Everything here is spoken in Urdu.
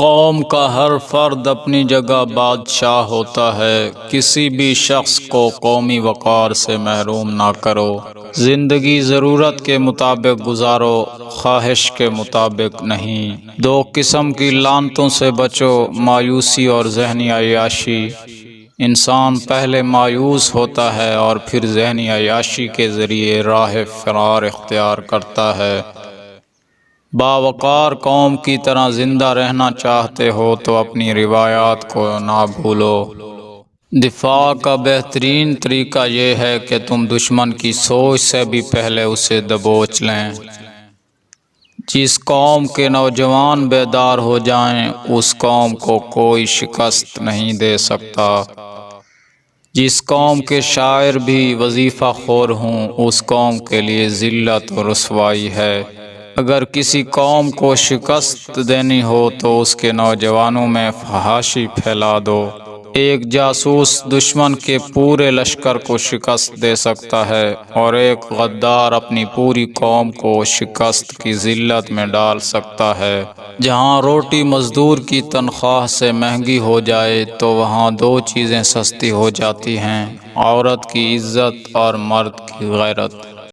قوم کا ہر فرد اپنی جگہ بادشاہ ہوتا ہے، کسی بھی شخص کو قومی وقار سے محروم نہ کرو۔ زندگی ضرورت کے مطابق گزارو، خواہش کے مطابق نہیں۔ دو قسم کی لعنتوں سے بچو، مایوسی اور ذہنی عیاشی۔ انسان پہلے مایوس ہوتا ہے اور پھر ذہنی عیاشی کے ذریعے راہ فرار اختیار کرتا ہے۔ باوقار قوم کی طرح زندہ رہنا چاہتے ہو تو اپنی روایات کو نہ بھولو۔ دفاع کا بہترین طریقہ یہ ہے کہ تم دشمن کی سوچ سے بھی پہلے اسے دبوچ لیں۔ جس قوم کے نوجوان بیدار ہو جائیں، اس قوم کو کوئی شکست نہیں دے سکتا۔ جس قوم کے شاعر بھی وظیفہ خور ہوں، اس قوم کے لیے ذلت و رسوائی ہے۔ اگر کسی قوم کو شکست دینی ہو تو اس کے نوجوانوں میں فحاشی پھیلا دو۔ ایک جاسوس دشمن کے پورے لشکر کو شکست دے سکتا ہے اور ایک غدار اپنی پوری قوم کو شکست کی ذلت میں ڈال سکتا ہے۔ جہاں روٹی مزدور کی تنخواہ سے مہنگی ہو جائے تو وہاں دو چیزیں سستی ہو جاتی ہیں: عورت کی عزت اور مرد کی غیرت۔